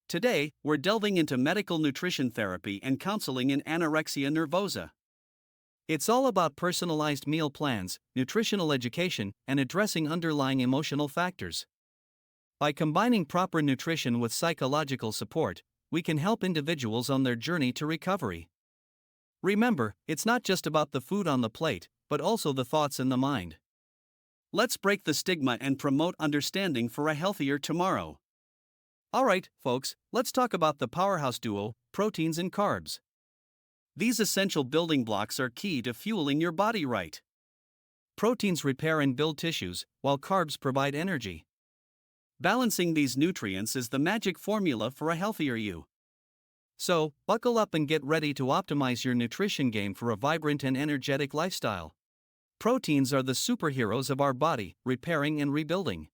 Today, we're delving into medical nutrition therapy and counseling in anorexia nervosa. It's all about personalized meal plans, nutritional education, and addressing underlying emotional factors. By combining proper nutrition with psychological support, we can help individuals on their journey to recovery. Remember, it's not just about the food on the plate, but also the thoughts in the mind. Let's break the stigma and promote understanding for a healthier tomorrow. Alright, folks, let's talk about the powerhouse duo, proteins and carbs. These essential building blocks are key to fueling your body right. Proteins repair and build tissues, while carbs provide energy. Balancing these nutrients is the magic formula for a healthier you. So, buckle up and get ready to optimize your nutrition game for a vibrant and energetic lifestyle. Proteins are the superheroes of our body, repairing and rebuilding.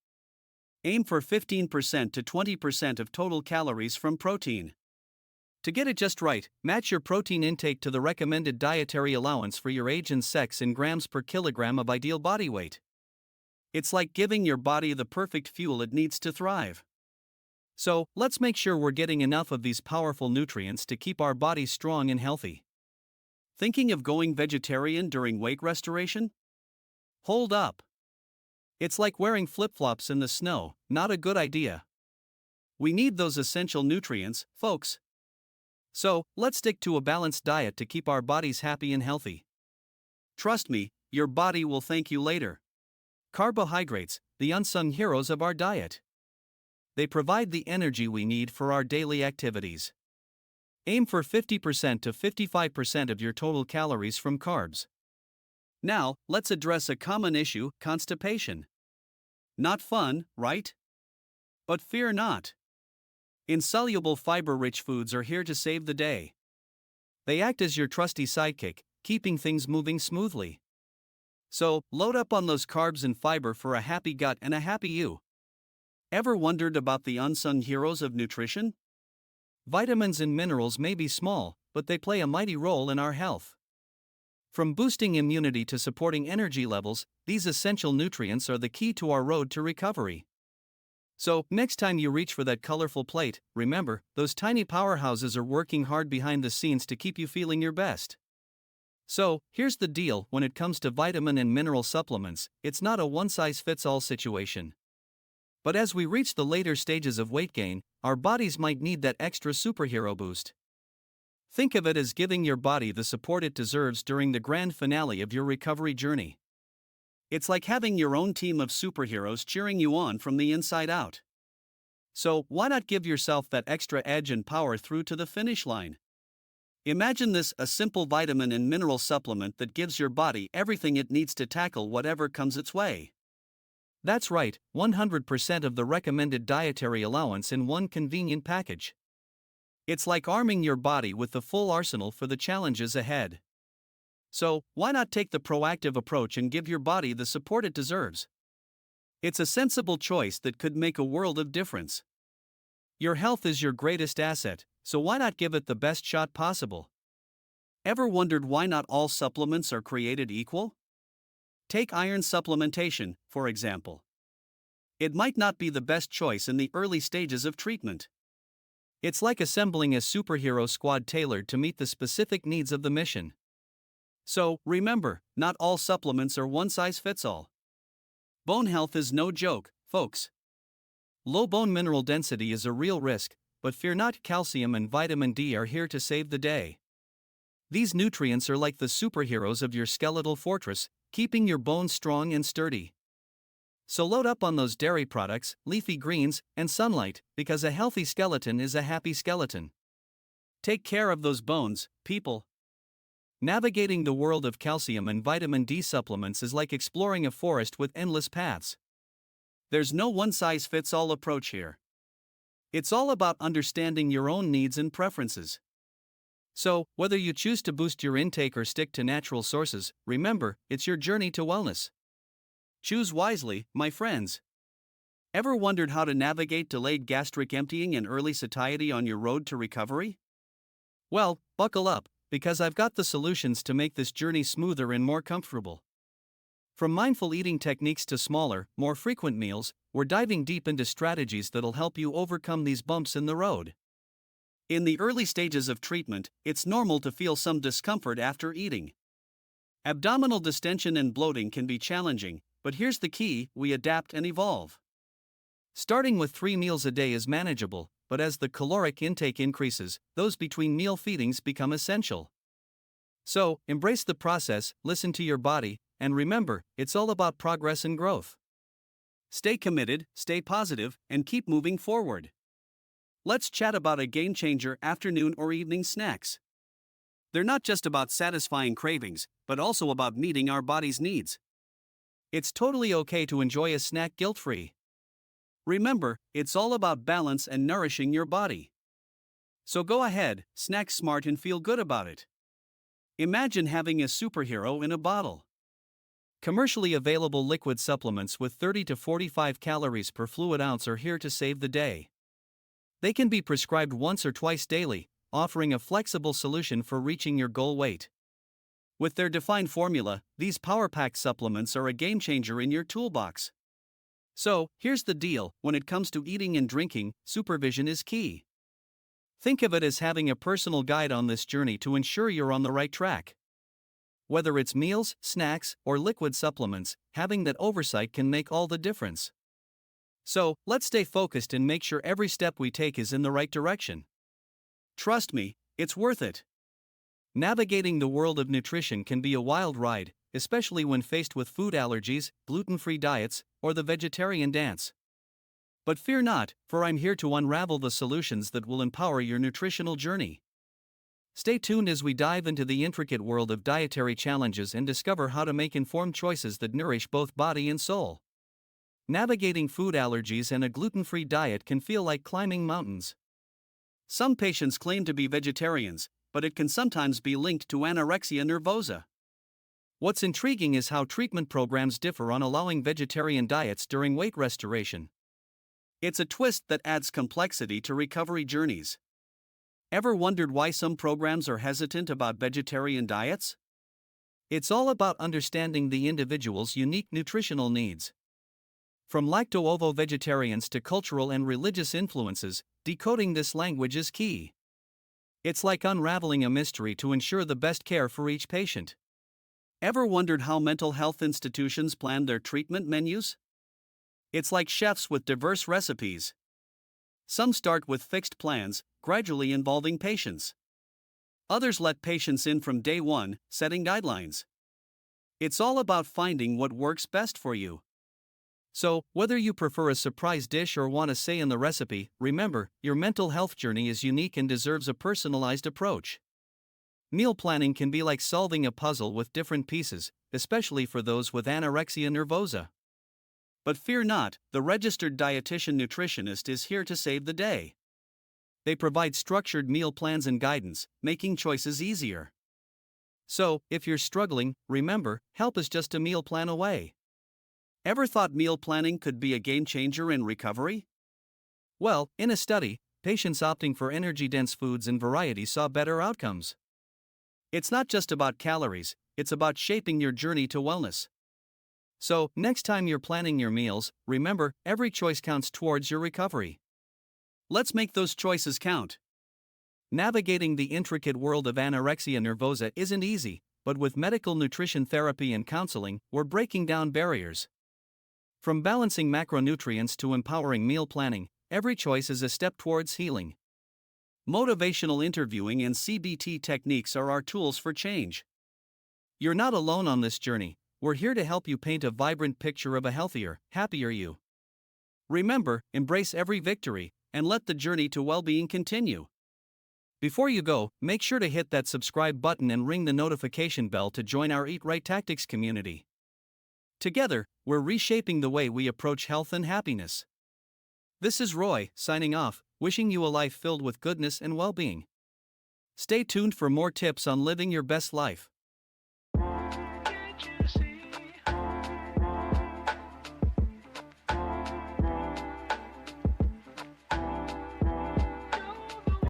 Aim for 15% to 20% of total calories from protein. To get it just right, match your protein intake to the recommended dietary allowance for your age and sex in grams per kilogram of ideal body weight. It's like giving your body the perfect fuel it needs to thrive. So, let's make sure we're getting enough of these powerful nutrients to keep our bodies strong and healthy. Thinking of going vegetarian during weight restoration? Hold up. It's like wearing flip-flops in the snow, not a good idea. We need those essential nutrients, folks. So, let's stick to a balanced diet to keep our bodies happy and healthy. Trust me, your body will thank you later. Carbohydrates, the unsung heroes of our diet. They provide the energy we need for our daily activities. Aim for 50% to 55% of your total calories from carbs. Now, let's address a common issue, constipation. Not fun, right? But fear not. Insoluble fiber-rich foods are here to save the day. They act as your trusty sidekick, keeping things moving smoothly. So, load up on those carbs and fiber for a happy gut and a happy you. Ever wondered about the unsung heroes of nutrition? Vitamins and minerals may be small, but they play a mighty role in our health. From boosting immunity to supporting energy levels, these essential nutrients are the key to our road to recovery. So, next time you reach for that colorful plate, remember, those tiny powerhouses are working hard behind the scenes to keep you feeling your best. So, here's the deal: when it comes to vitamin and mineral supplements, it's not a one-size-fits-all situation. But as we reach the later stages of weight gain, our bodies might need that extra superhero boost. Think of it as giving your body the support it deserves during the grand finale of your recovery journey. It's like having your own team of superheroes cheering you on from the inside out. So, why not give yourself that extra edge and power through to the finish line? Imagine this: a simple vitamin and mineral supplement that gives your body everything it needs to tackle whatever comes its way. That's right, 100% of the recommended dietary allowance in one convenient package. It's like arming your body with the full arsenal for the challenges ahead. So, why not take the proactive approach and give your body the support it deserves? It's a sensible choice that could make a world of difference. Your health is your greatest asset, so why not give it the best shot possible? Ever wondered why not all supplements are created equal? Take iron supplementation, for example. It might not be the best choice in the early stages of treatment. It's like assembling a superhero squad tailored to meet the specific needs of the mission. So, remember, not all supplements are one-size-fits-all. Bone health is no joke, folks. Low bone mineral density is a real risk, but fear not, calcium and vitamin D are here to save the day. These nutrients are like the superheroes of your skeletal fortress, keeping your bones strong and sturdy. So load up on those dairy products, leafy greens, and sunlight, because a healthy skeleton is a happy skeleton. Take care of those bones, people. Navigating the world of calcium and vitamin D supplements is like exploring a forest with endless paths. There's no one-size-fits-all approach here. It's all about understanding your own needs and preferences. So, whether you choose to boost your intake or stick to natural sources, remember, it's your journey to wellness. Choose wisely, my friends. Ever wondered how to navigate delayed gastric emptying and early satiety on your road to recovery? Well, buckle up, because I've got the solutions to make this journey smoother and more comfortable. From mindful eating techniques to smaller, more frequent meals, we're diving deep into strategies that'll help you overcome these bumps in the road. In the early stages of treatment, it's normal to feel some discomfort after eating. Abdominal distension and bloating can be challenging, but here's the key: we adapt and evolve. Starting with 3 meals a day is manageable, but as the caloric intake increases, those between meal feedings become essential. So, embrace the process, listen to your body, and remember, it's all about progress and growth. Stay committed, stay positive, and keep moving forward. Let's chat about a game changer: afternoon or evening snacks. They're not just about satisfying cravings, but also about meeting our body's needs. It's totally okay to enjoy a snack guilt-free. Remember, it's all about balance and nourishing your body. So go ahead, snack smart and feel good about it. Imagine having a superhero in a bottle. Commercially available liquid supplements with 30 to 45 calories per fluid ounce are here to save the day. They can be prescribed once or twice daily, offering a flexible solution for reaching your goal weight. With their defined formula, these power-packed supplements are a game-changer in your toolbox. So, here's the deal: when it comes to eating and drinking, supervision is key. Think of it as having a personal guide on this journey to ensure you're on the right track. Whether it's meals, snacks, or liquid supplements, having that oversight can make all the difference. So, let's stay focused and make sure every step we take is in the right direction. Trust me, it's worth it. Navigating the world of nutrition can be a wild ride, especially when faced with food allergies, gluten-free diets, or the vegetarian dance. But fear not, for I'm here to unravel the solutions that will empower your nutritional journey. Stay tuned as we dive into the intricate world of dietary challenges and discover how to make informed choices that nourish both body and soul. Navigating food allergies and a gluten-free diet can feel like climbing mountains. Some patients claim to be vegetarians, but it can sometimes be linked to anorexia nervosa. What's intriguing is how treatment programs differ on allowing vegetarian diets during weight restoration. It's a twist that adds complexity to recovery journeys. Ever wondered why some programs are hesitant about vegetarian diets? It's all about understanding the individual's unique nutritional needs. From lacto-ovo vegetarians to cultural and religious influences, decoding this language is key. It's like unraveling a mystery to ensure the best care for each patient. Ever wondered how mental health institutions plan their treatment menus? It's like chefs with diverse recipes. Some start with fixed plans, gradually involving patients. Others let patients in from day one, setting guidelines. It's all about finding what works best for you. So, whether you prefer a surprise dish or want a say in the recipe, remember, your mental health journey is unique and deserves a personalized approach. Meal planning can be like solving a puzzle with different pieces, especially for those with anorexia nervosa. But fear not, the Registered Dietitian Nutritionist is here to save the day. They provide structured meal plans and guidance, making choices easier. So, if you're struggling, remember, help is just a meal plan away. Ever thought meal planning could be a game changer in recovery? Well, in a study, patients opting for energy-dense foods and variety saw better outcomes. It's not just about calories, it's about shaping your journey to wellness. So, next time you're planning your meals, remember, every choice counts towards your recovery. Let's make those choices count. Navigating the intricate world of anorexia nervosa isn't easy, but with medical nutrition therapy and counseling, we're breaking down barriers. From balancing macronutrients to empowering meal planning, every choice is a step towards healing. Motivational interviewing and CBT techniques are our tools for change. You're not alone on this journey. We're here to help you paint a vibrant picture of a healthier, happier you. Remember, embrace every victory, and let the journey to well-being continue. Before you go, make sure to hit that subscribe button and ring the notification bell to join our EatRightTactics community. Together, we're reshaping the way we approach health and happiness. This is Roy, signing off, wishing you a life filled with goodness and well-being. Stay tuned for more tips on living your best life.